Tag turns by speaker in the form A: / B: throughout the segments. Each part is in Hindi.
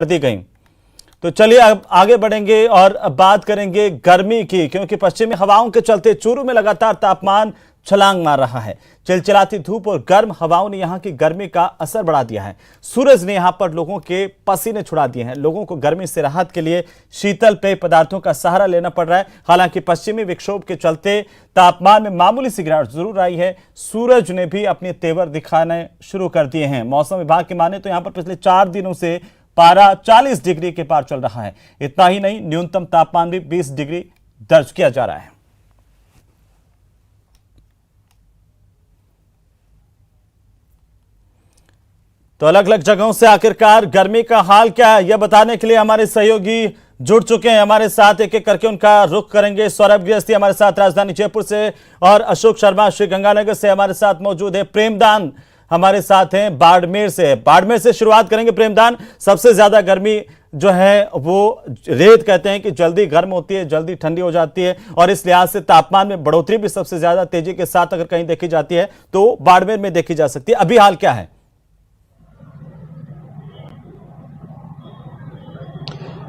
A: दी गई। तो चलिए अब आगे बढ़ेंगे और अब बात करेंगे गर्मी की, क्योंकि पश्चिमी हवाओं के चलते चूरू में लगातार तापमान छलांग मार रहा है। चिलचिलाती धूप और गर्म हवाओं ने यहां की गर्मी का असर बढ़ा दिया है। सूरज ने यहां पर लोगों के पसीने छुड़ा दिए हैं। लोगों को गर्मी से राहत के लिए शीतल पेय पदार्थों का सहारा लेना पड़ रहा है। हालांकि पश्चिमी विक्षोभ के चलते तापमान में मामूली सी गिरावट जरूर आई है। सूरज ने भी अपने तेवर दिखाने शुरू कर दिए हैं। मौसम विभाग की माने तो यहां पर पिछले 4 दिनों से पारा 40 डिग्री के पार चल रहा है। इतना ही नहीं, न्यूनतम तापमान भी 20 डिग्री दर्ज किया जा रहा है। तो अलग अलग जगहों से आखिरकार गर्मी का हाल क्या है, यह बताने के लिए हमारे सहयोगी जुड़ चुके हैं हमारे साथ। एक एक करके उनका रुख करेंगे। सौरभ गृहस्थी हमारे साथ राजधानी जयपुर से और अशोक शर्मा श्रीगंगानगर से हमारे साथ मौजूद है। प्रेमदान हमारे साथ हैं बाड़मेर से। बाड़मेर से शुरुआत करेंगे। प्रेमदान, सबसे ज्यादा गर्मी जो है वो रेत कहते हैं कि जल्दी गर्म होती है, जल्दी ठंडी हो जाती है, और इस लिहाज से तापमान में बढ़ोतरी भी सबसे ज्यादा तेजी के साथ अगर कहीं देखी जाती है तो बाड़मेर में देखी जा सकती है। अभी हाल क्या है?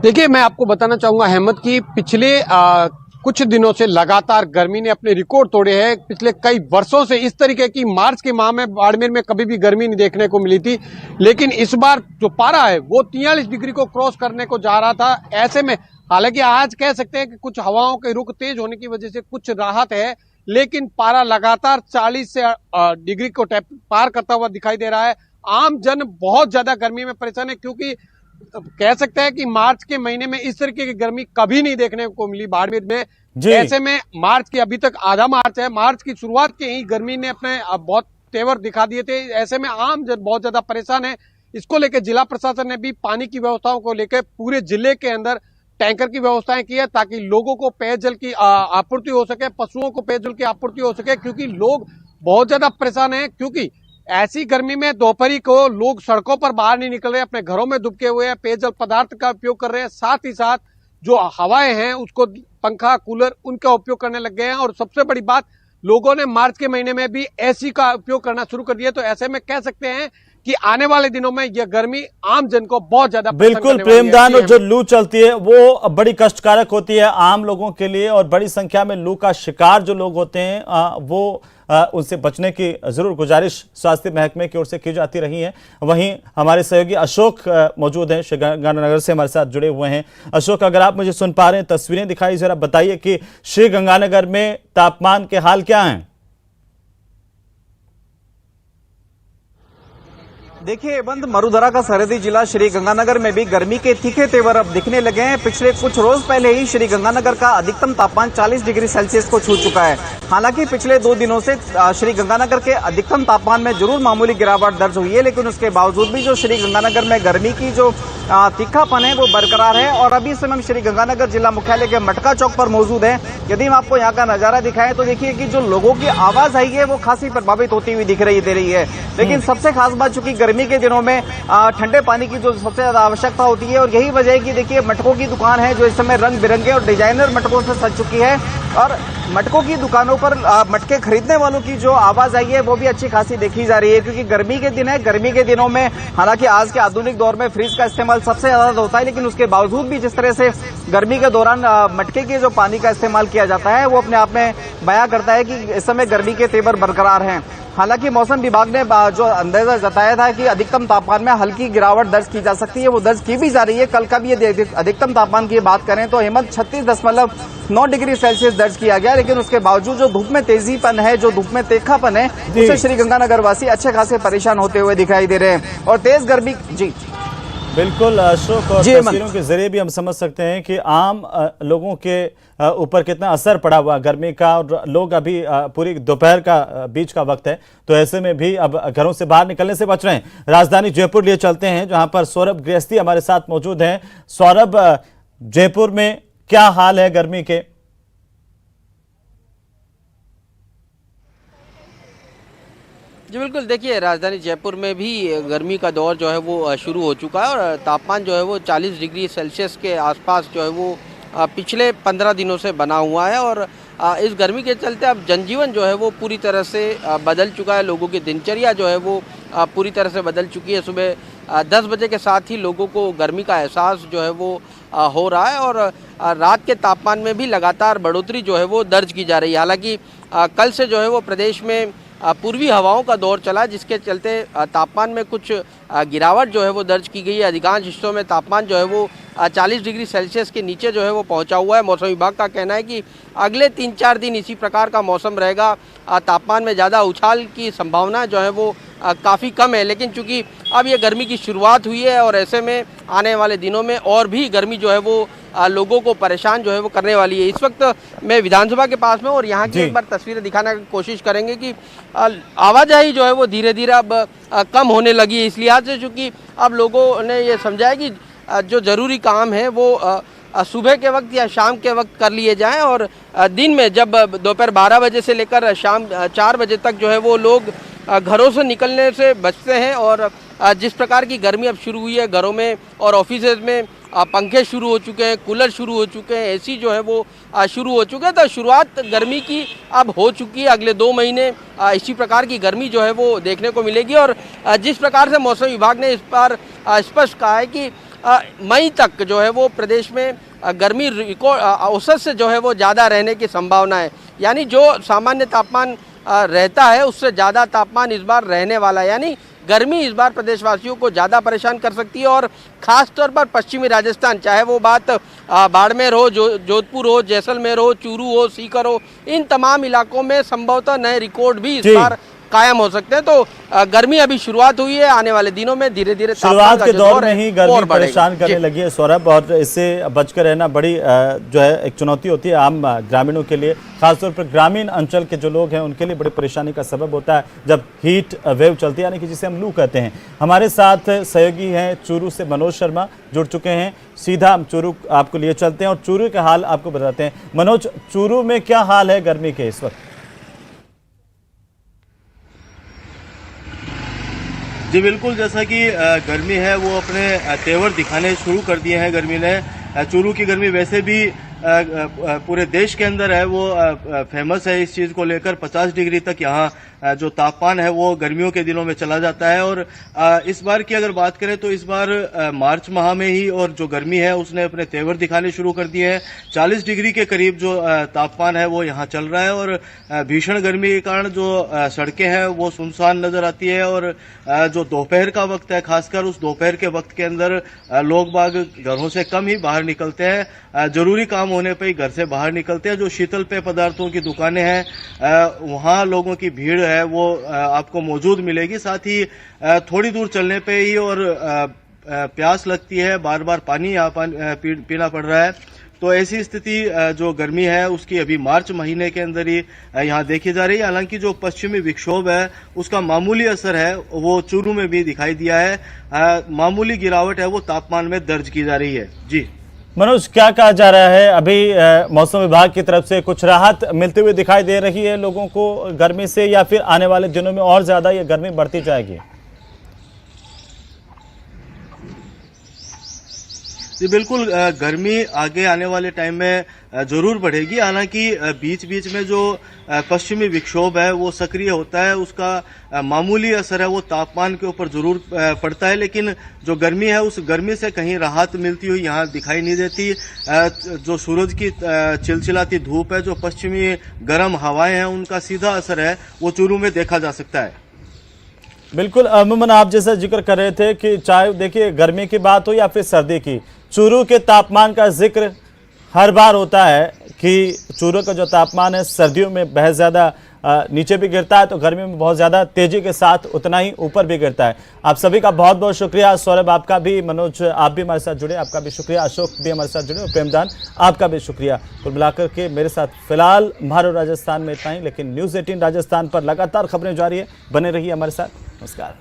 B: देखिए, मैं आपको बताना चाहूंगा अहमद कि पिछले कुछ दिनों से लगातार गर्मी ने अपने रिकॉर्ड तोड़े हैं। पिछले कई वर्षों से इस तरीके की मार्च के माह में बाड़मेर में कभी भी गर्मी नहीं देखने को मिली थी, लेकिन इस बार जो पारा है वो 43 डिग्री को क्रॉस करने को जा रहा था। ऐसे में हालांकि आज कह सकते हैं कि कुछ हवाओं के रुख तेज होने की वजह से कुछ राहत है, लेकिन पारा लगातार 40 से डिग्री को पार करता हुआ दिखाई दे रहा है। आम जन बहुत ज्यादा गर्मी में परेशान है, क्योंकि कह सकते हैं कि मार्च के महीने में इस तरीके की गर्मी कभी नहीं देखने को मिली बाड़मेर में। ऐसे में मार्च की अभी तक आधा मार्च है, मार्च की शुरुआत के ही गर्मी ने अपने बहुत तेवर दिखा दिए थे। ऐसे में आम जन बहुत ज्यादा परेशान है। इसको लेकर जिला प्रशासन ने भी पानी की व्यवस्थाओं को लेकर पूरे जिले के अंदर टैंकर की व्यवस्थाएं की है, ताकि लोगों को पेयजल की आपूर्ति हो सके, पशुओं को पेयजल की आपूर्ति हो सके, क्योंकि लोग बहुत ज्यादा परेशान है। क्योंकि ऐसी गर्मी में दोपहरी को लोग सड़कों पर बाहर नहीं निकल रहे, अपने घरों में दुबके हुए हैं, पेयजल पदार्थ का उपयोग कर रहे हैं, साथ ही साथ जो हवाएं हैं उसको पंखा कूलर उनका उपयोग करने लग गए हैं। और सबसे बड़ी बात, लोगों ने मार्च के महीने में भी एसी का उपयोग करना शुरू कर दिया। तो ऐसे में कह सकते हैं कि आने वाले दिनों में यह गर्मी आम जन को बहुत ज्यादा
A: बिल्कुल प्रेमदान, और जो लू चलती है वो बड़ी कष्टकारक होती है आम लोगों के लिए, और बड़ी संख्या में लू का शिकार जो लोग होते हैं वो उनसे बचने की जरूर गुजारिश स्वास्थ्य महकमे की ओर से की जाती रही है। वहीं हमारे सहयोगी अशोक मौजूद हैं, श्रीगंगानगर से हमारे साथ जुड़े हुए हैं। अशोक, अगर आप मुझे सुन पा रहे हैं, तस्वीरें दिखाई जरा बताइए कि श्रीगंगानगर में तापमान के हाल क्या हैं?
C: देखिए बंद मरुधरा का सरहदी जिला श्रीगंगानगर में भी गर्मी के तीखे तेवर अब दिखने लगे हैं। पिछले कुछ रोज पहले ही श्रीगंगानगर का अधिकतम तापमान 40 डिग्री सेल्सियस को छू चुका है। हालांकि पिछले 2 दिनों से श्रीगंगानगर के अधिकतम तापमान में जरूर मामूली गिरावट दर्ज हुई है, लेकिन उसके बावजूद भी जो श्रीगंगानगर में गर्मी की जो तीखापन है वो बरकरार है। और अभी इस समय हम श्रीगंगानगर जिला मुख्यालय के मटका चौक पर मौजूद है। यदि हम आपको यहाँ का नजारा दिखाएं तो देखिए कि जो लोगों की आवाज आई है वो खासी प्रभावित होती हुई दे रही है। लेकिन सबसे खास बात, चूंकि गर्मी के दिनों में ठंडे पानी की जो सबसे ज्यादा आवश्यकता होती है, और यही वजह है कि देखिए मटकों की दुकान है जो इस समय रंग बिरंगे और डिजाइनर मटकों से सज चुकी है, और मटकों की दुकानों पर मटके खरीदने वालों की जो आवाज आई है वो भी अच्छी खासी देखी जा रही है। क्योंकि गर्मी के दिन है, गर्मी के दिनों में हालांकि आज के आधुनिक दौर में फ्रिज का इस्तेमाल सबसे ज्यादा होता है, लेकिन उसके बावजूद भी जिस तरह से गर्मी के दौरान मटके के जो पानी का इस्तेमाल किया जाता है वो अपने आप में बयां करता है कि इस समय गर्मी के तेवर बरकरार हैं। हालांकि मौसम विभाग ने जो अंदाजा जताया था कि अधिकतम तापमान में हल्की गिरावट दर्ज की जा सकती है, वो दर्ज की भी जा रही है। कल का भी यदि अधिकतम तापमान की बात करें तो हिम्मत 36.9 डिग्री सेल्सियस दर्ज किया गया, लेकिन उसके बावजूद जो धूप में तेजीपन है, जो धूप में तीखापन है, उससे श्रीगंगानगर वासी अच्छे खासे परेशान होते हुए दिखाई दे रहे हैं। और तेज गर्मी जी
A: बिल्कुल अशोक, और तस्वीरों के जरिए भी हम समझ सकते हैं कि आम लोगों के ऊपर कितना असर पड़ा हुआ गर्मी का। और लोग अभी पूरी दोपहर का बीच का वक्त है, तो ऐसे में भी अब घरों से बाहर निकलने से बच रहे हैं। राजधानी जयपुर लिए चलते हैं, जहां पर सौरभ गृहस्थी हमारे साथ मौजूद हैं। सौरभ, जयपुर में क्या हाल है गर्मी के?
D: जी बिल्कुल, देखिए राजधानी जयपुर में भी गर्मी का दौर जो है वो शुरू हो चुका है, और तापमान जो है वो 40 डिग्री सेल्सियस के आसपास जो है वो पिछले 15 दिनों से बना हुआ है। और इस गर्मी के चलते अब जनजीवन जो है वो पूरी तरह से बदल चुका है। लोगों की दिनचर्या जो है वो पूरी तरह से बदल चुकी है। सुबह 10 बजे के साथ ही लोगों को गर्मी का एहसास जो है वो हो रहा है और रात के तापमान में भी लगातार बढ़ोतरी जो है वो दर्ज की जा रही है। हालांकि कल से जो है वो प्रदेश में पूर्वी हवाओं का दौर चला, जिसके चलते तापमान में कुछ गिरावट जो है वो दर्ज की गई है। अधिकांश हिस्सों में तापमान जो है वो 40 डिग्री सेल्सियस के नीचे जो है वो पहुंचा हुआ है। मौसम विभाग का कहना है कि अगले 3-4 दिन इसी प्रकार का मौसम रहेगा। तापमान में ज़्यादा उछाल की संभावना जो है वो काफ़ी कम है, लेकिन चूंकि अब ये गर्मी की शुरुआत हुई है और ऐसे में आने वाले दिनों में और भी गर्मी जो है वो लोगों को परेशान जो है वो करने वाली है। इस वक्त मैं विधानसभा के पास में और यहाँ की एक बार तस्वीरें दिखाने की कोशिश करेंगे कि आवाजाही जो है वो धीरे धीरे अब कम होने लगी है। इस लिहाज से चूँकि अब लोगों ने ये समझा है कि जो ज़रूरी काम है वो सुबह के वक्त या शाम के वक्त कर लिए जाएं और दिन में जब दोपहर 12 बजे से लेकर शाम 4 बजे तक जो है वो लोग घरों से निकलने से बचते हैं। और जिस प्रकार की गर्मी अब शुरू हुई है, घरों में और ऑफिसेज में पंखे शुरू हो चुके हैं, कूलर शुरू हो चुके हैं, एसी जो है वो शुरू हो चुके हैं। तो शुरुआत गर्मी की अब हो चुकी है। अगले 2 महीने इसी प्रकार की गर्मी जो है वो देखने को मिलेगी। और जिस प्रकार से मौसम विभाग ने इस बार स्पष्ट कहा है कि मई तक जो है वो प्रदेश में गर्मी रिकॉर्ड औसत से जो है वो ज़्यादा रहने की संभावना है, यानी जो सामान्य तापमान रहता है उससे ज़्यादा तापमान इस बार रहने वाला है। यानी गर्मी इस बार प्रदेशवासियों को ज़्यादा परेशान कर सकती है और ख़ास तौर पर पश्चिमी राजस्थान, चाहे वो बात बाड़मेर हो, जोधपुर हो, जैसलमेर हो, चूरू हो, सीकर हो, इन तमाम इलाकों में संभवतः नए रिकॉर्ड भी इस बार कायम हो सकते हैं। तो गर्मी अभी शुरुआत हुई है, आने वाले दिनों में धीरे धीरे
A: शुरुआत के दौर में ही गर्मी परेशान करने लगी है सौरभ, और इससे बचकर रहना बड़ी जो है एक चुनौती होती है आम ग्रामीणों के लिए। खासतौर पर ग्रामीण अंचल के जो लोग हैं उनके लिए बड़ी परेशानी का सबब होता है जब हीट वेव चलती है, यानी कि जिसे हम लू कहते हैं। हमारे साथ सहयोगी हैं चूरू से मनोज शर्मा जुड़ चुके हैं। सीधा हम चूरू आपको लिए चलते हैं और चूरू के हाल आपको बताते हैं। मनोज, चूरू में क्या हाल है गर्मी के इस वक्त?
E: जी बिल्कुल, जैसा कि गर्मी है वो अपने तेवर दिखाने शुरू कर दिए हैं गर्मी ने। चूरू की गर्मी वैसे भी पूरे देश के अंदर है वो फेमस है इस चीज को लेकर। 50 डिग्री तक यहाँ जो तापमान है वो गर्मियों के दिनों में चला जाता है। और इस बार की अगर बात करें तो इस बार मार्च माह में ही और जो गर्मी है उसने अपने तेवर दिखाने शुरू कर दिए हैं। 40 डिग्री के करीब जो तापमान है वो यहाँ चल रहा है और भीषण गर्मी के कारण जो सड़कें हैं वो सुनसान नजर आती है। और जो दोपहर का वक्त है, खासकर उस दोपहर के वक्त के अंदर लोग बाग घरों से कम ही बाहर निकलते हैं, जरूरी काम होने पर ही घर से बाहर निकलते हैं। जो शीतल पेय पदार्थों की दुकानें हैं वहां लोगों की भीड़ है वो आपको मौजूद मिलेगी। साथ ही थोड़ी दूर चलने पे ही और प्यास लगती है, बार बार पानी यहाँ पीना पड़ रहा है। तो ऐसी स्थिति जो गर्मी है उसकी अभी मार्च महीने के अंदर ही यहाँ देखी जा रही है। हालांकि जो पश्चिमी विक्षोभ है उसका मामूली असर है वो चूरू में भी दिखाई दिया है। मामूली गिरावट है वो तापमान में दर्ज की जा रही है। जी
A: मनोज, क्या कहा जा रहा है अभी मौसम विभाग की तरफ से? कुछ राहत मिलती हुई दिखाई दे रही है लोगों को गर्मी से, या फिर आने वाले दिनों में और ज्यादा ये गर्मी बढ़ती जाएगी?
E: जी बिल्कुल, गर्मी आगे आने वाले टाइम में जरूर बढ़ेगी। हालांकि बीच बीच में जो पश्चिमी विक्षोभ है वो सक्रिय होता है, उसका मामूली असर है वो तापमान के ऊपर जरूर पड़ता है, लेकिन जो गर्मी है उस गर्मी से कहीं राहत मिलती हुई यहाँ दिखाई नहीं देती। जो सूरज की चिलचिलाती धूप है, जो पश्चिमी गर्म हवाएं हैं, उनका सीधा असर है वो चूरू में देखा जा सकता है।
A: बिल्कुल, अमूमन आप जैसा जिक्र कर रहे थे कि चाहे देखिए गर्मी की बात हो या फिर सर्दी की, चूरू के तापमान का जिक्र हर बार होता है कि चूरू का जो तापमान है सर्दियों में बहुत ज़्यादा नीचे भी गिरता है तो गर्मी में बहुत ज़्यादा तेज़ी के साथ उतना ही ऊपर भी गिरता है। आप सभी का बहुत बहुत शुक्रिया। सौरभ आपका भी, मनोज आप भी हमारे साथ जुड़े आपका भी शुक्रिया, अशोक भी हमारे साथ जुड़े और प्रेमदान आपका भी शुक्रिया। कुल मिलाकर के मेरे साथ फिलहाल मारो राजस्थान में इतना ही, लेकिन न्यूज़ 18 राजस्थान पर लगातार खबरें जारी है, बने रहिए हमारे साथ। नमस्कार।